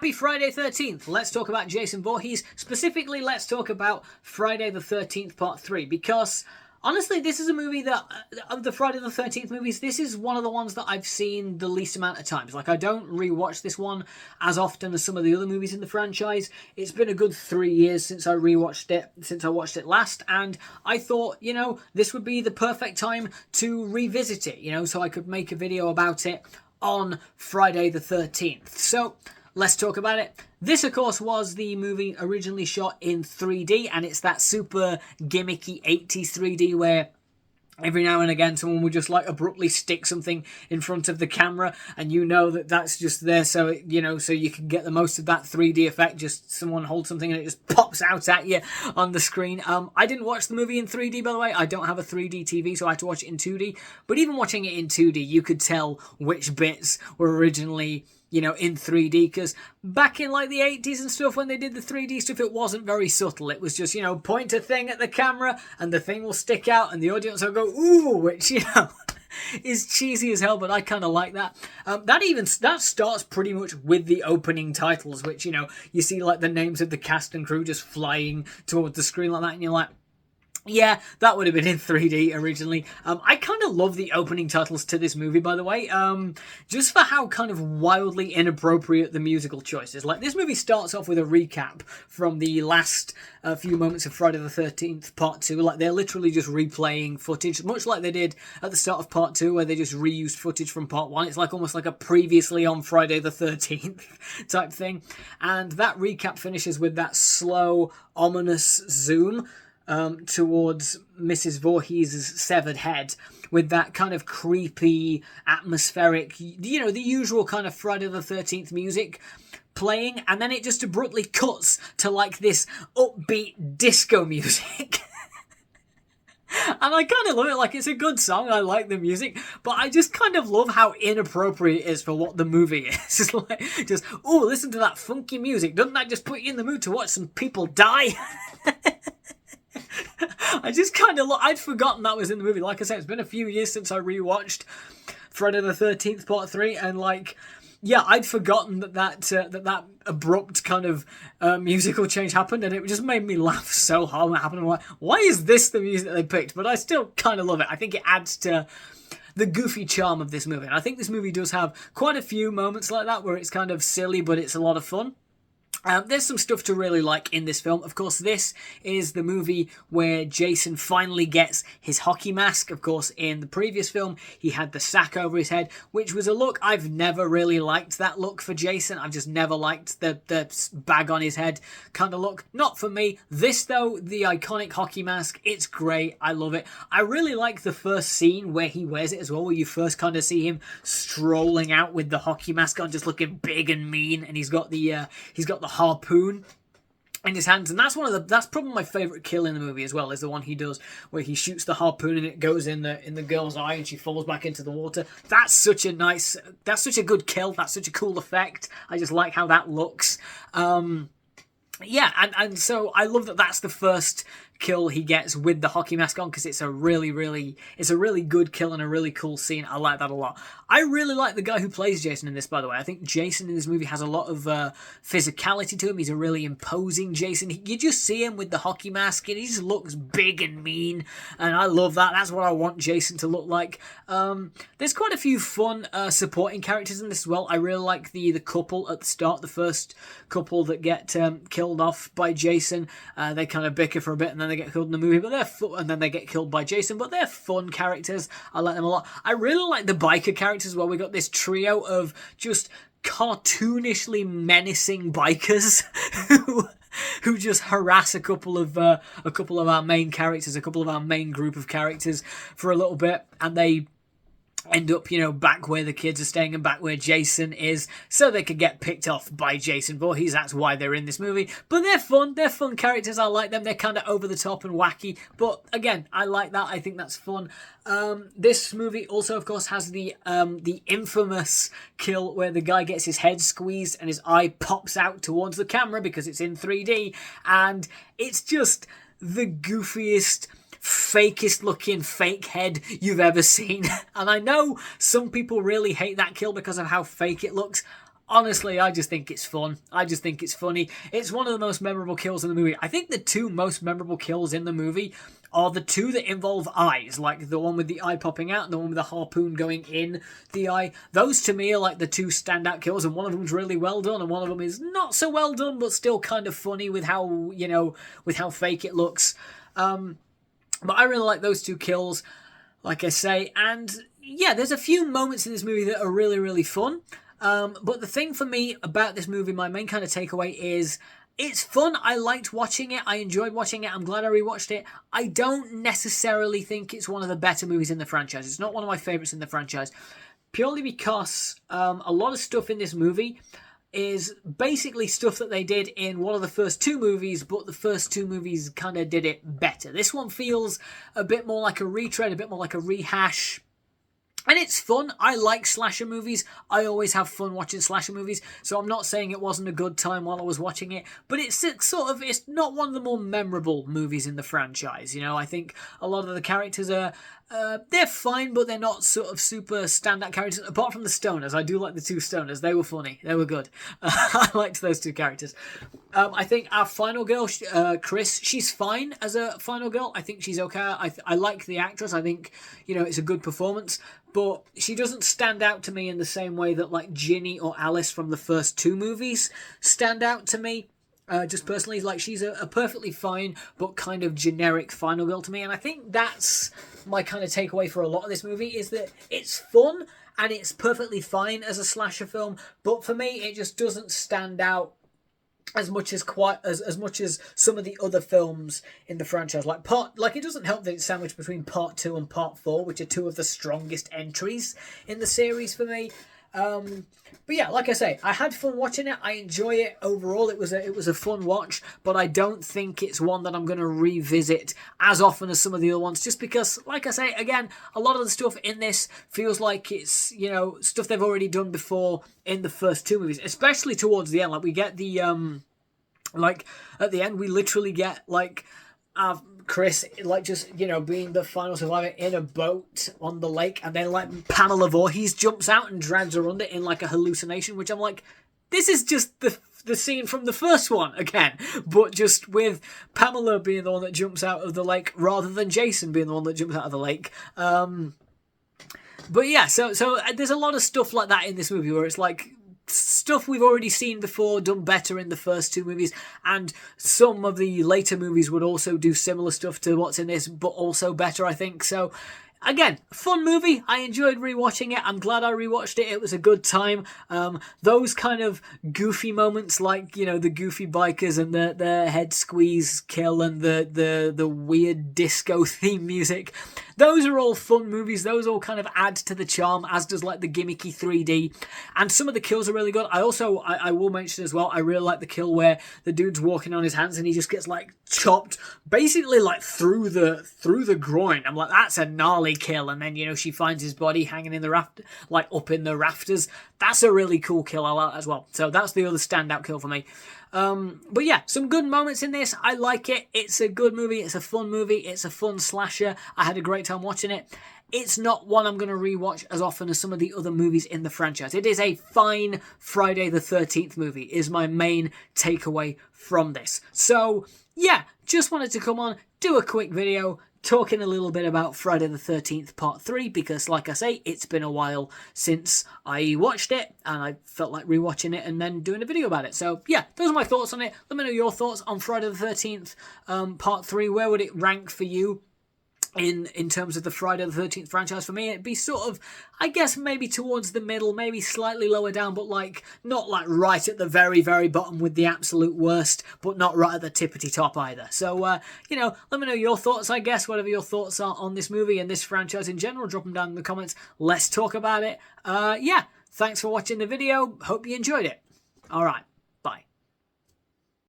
Happy Friday 13th. Let's talk about Jason Voorhees. Specifically, let's talk about Friday the 13th Part 3, because honestly, this is a movie that, of the Friday the 13th movies, this is one of the ones that I've seen the least amount of times. Like, I don't rewatch this one as often as some of the other movies in the franchise. It's been a good 3 years since I rewatched it, since I watched it last, and I thought, you know, this would be the perfect time to revisit it, you know, so I could make a video about it on Friday the 13th. So, let's talk about it. This, of course, was the movie originally shot in 3D, and it's that super gimmicky 80s 3D where every now and again someone would just like abruptly stick something in front of the camera, and you know that that's just there so, you know, so you can get the most of that 3D effect. Just someone holds something and it just pops out at you on the screen. I didn't watch the movie in 3D, by the way. I don't have a 3D TV, so I had to watch it in 2D. But even watching it in 2D, you could tell which bits were originally, you know, in 3D, because back in like the 80s and stuff, when they did the 3D stuff, it wasn't very subtle. It was just, you know, point a thing at the camera and the thing will stick out and the audience will go, ooh, which, you know, is cheesy as hell, but I kind of like that. That starts pretty much with the opening titles, which, you know, you see like the names of the cast and crew just flying towards the screen like that, and you're like, yeah, that would have been in 3D originally. I kind of love the opening titles to this movie, by the way, just for how kind of wildly inappropriate the musical choice is. Like, this movie starts off with a recap from the last few moments of Friday the 13th Part 2. Like, they're literally just replaying footage, much like they did at the start of Part 2, where they just reused footage from Part 1. It's like almost like a previously on Friday the 13th type thing. And that recap finishes with that slow, ominous zoom towards Mrs. Voorhees' severed head, with that kind of creepy, atmospheric, you know, the usual kind of Friday the 13th music playing, and then it just abruptly cuts to like this upbeat disco music. And I kind of love it. Like, it's a good song. I like the music. But I just kind of love how inappropriate it is for what the movie is. It's like, just, oh, listen to that funky music. Doesn't that just put you in the mood to watch some people die? I just kind of I'd forgotten that was in the movie. Like I said, it's been a few years since I rewatched Friday the 13th Part 3, and like, yeah, I'd forgotten that abrupt kind of musical change happened, and it just made me laugh so hard when it happened. I'm like, why is this the music that they picked? But I still kind of love it. I think it adds to the goofy charm of this movie, and I think this movie does have quite a few moments like that where it's kind of silly, but it's a lot of fun. There's some stuff to really like in this film. Of course, this is the movie where Jason finally gets his hockey mask. Of course, in the previous film, he had the sack over his head, which was a look I've never really liked. That look for Jason, I've just never liked the bag on his head kind of look. Not for me. This, though, the iconic hockey mask, it's great. I love it. I really like the first scene where he wears it as well, where you first kind of see him strolling out with the hockey mask on, just looking big and mean, and he's got the harpoon in his hands, and that's probably my favourite kill in the movie as well, is the one he does where he shoots the harpoon and it goes in the girl's eye and she falls back into the water. That's such a good kill. That's such a cool effect. I just like how that looks. Yeah, and so I love that that's the first kill he gets with the hockey mask on, because it's a really good kill and a really cool scene. I like that a lot. I really like the guy who plays Jason in this, by the way. I think Jason in this movie has a lot of physicality to him. He's a really imposing Jason. You just see him with the hockey mask and he just looks big and mean, and I love that. That's what I want Jason to look like. There's quite a few fun supporting characters in this as well. I really like the couple at the start, the first couple that get killed off by Jason. They kind of bicker for a bit and then they get killed in the movie, but they're fun, and then they get killed by Jason, but they're fun characters. I like them a lot. I really like the biker characters as well. We got this trio of just cartoonishly menacing bikers who just harass a couple of our main characters, a couple of our main group of characters for a little bit, and they end up, you know, back where the kids are staying and back where Jason is, so they could get picked off by Jason Voorhees. That's why they're in this movie. But they're fun characters. I like them. They're kind of over the top and wacky, but again, I like that. I think that's fun. This movie also, of course, has the infamous kill where the guy gets his head squeezed and his eye pops out towards the camera because it's in 3D, and it's just the goofiest, fakest looking fake head you've ever seen. And I know some people really hate that kill because of how fake it looks. Honestly, I just think it's fun. I just think it's funny. It's one of the most memorable kills in the movie. I think the two most memorable kills in the movie are the two that involve eyes, like the one with the eye popping out and the one with the harpoon going in the eye. Those to me are like the two standout kills, and one of them's really well done, and one of them is not so well done, but still kind of funny with how, you know, with how fake it looks. But I really like those two kills, like I say, and yeah, there's a few moments in this movie that are really, really fun. But the thing for me about this movie, my main kind of takeaway is it's fun. I liked watching it. I enjoyed watching it. I'm glad I rewatched it. I don't necessarily think it's one of the better movies in the franchise. It's not one of my favourites in the franchise. Purely because a lot of stuff in this movie is basically stuff that they did in one of the first two movies, but the first two movies kind of did it better. This one feels a bit more like a retread, a bit more like a rehash. And it's fun. I like slasher movies. I always have fun watching slasher movies. So I'm not saying it wasn't a good time while I was watching it. But it's not one of the more memorable movies in the franchise. You know, I think a lot of the characters are, they're fine, but they're not sort of super standout characters. Apart from the stoners. I do like the two stoners. They were funny. They were good. I liked those two characters. I think our final girl, Chris, she's fine as a final girl. I think she's okay. I like the actress. I think, you know, it's a good performance. But she doesn't stand out to me in the same way that like Ginny or Alice from the first two movies stand out to me. Just personally, like she's a perfectly fine but kind of generic final girl to me. And I think that's my kind of takeaway for a lot of this movie is that it's fun and it's perfectly fine as a slasher film. But for me, it just doesn't stand out as much as some of the other films in the franchise. Like it doesn't help that it's sandwiched between part 2 and part 4, which are two of the strongest entries in the series for me. But yeah, like I say, I had fun watching it. I enjoy it overall. It was a fun watch, but I don't think it's one that I'm going to revisit as often as some of the other ones, just because, like I say, again, a lot of the stuff in this feels like it's, you know, stuff they've already done before in the first two movies, especially towards the end. Like we get the like at the end we literally get like Chris, like, just, you know, being the final survivor in a boat on the lake, and then like Pamela Voorhees jumps out and drags her under in like a hallucination, which I'm like, this is just the scene from the first one again, but just with Pamela being the one that jumps out of the lake rather than Jason being the one that jumps out of the lake. But yeah, so there's a lot of stuff like that in this movie where it's like stuff we've already seen before, done better in the first two movies, and some of the later movies would also do similar stuff to what's in this, but also better, I think. So again, fun movie. I enjoyed rewatching it. I'm glad I rewatched it. It was a good time. Those kind of goofy moments, like, you know, the goofy bikers and the head squeeze kill and the weird disco theme music, those are all fun movies. Those all kind of add to the charm, as does like the gimmicky 3D. And some of the kills are really good. I will mention as well, I really like the kill where the dude's walking on his hands and he just gets like chopped basically like through the groin. I'm like, that's a gnarly kill. And then, you know, she finds his body hanging in the raft, like up in the rafters. That's a really cool kill I like as well. So that's the other standout kill for me. But yeah, some good moments in this. I like it. It's a good movie. It's a fun movie. It's a fun slasher. I had a great time watching it. It's not one I'm going to rewatch as often as some of the other movies in the franchise. It is a fine Friday the 13th movie, is my main takeaway from this. So yeah, just wanted to come on, do a quick video, talking a little bit about Friday the 13th Part 3, because like I say, it's been a while since I watched it, and I felt like rewatching it and then doing a video about it. So yeah, those are my thoughts on it. Let me know your thoughts on Friday the 13th Part 3. Where would it rank for you in terms of the Friday the 13th franchise? For me, it'd be sort of, I guess, maybe towards the middle, maybe slightly lower down, but like not like right at the very, very bottom with the absolute worst, but not right at the tippity top either. So, you know, let me know your thoughts, I guess, whatever your thoughts are on this movie and this franchise in general. Drop them down in the comments. Let's talk about it. Yeah, thanks for watching the video. Hope you enjoyed it. All right.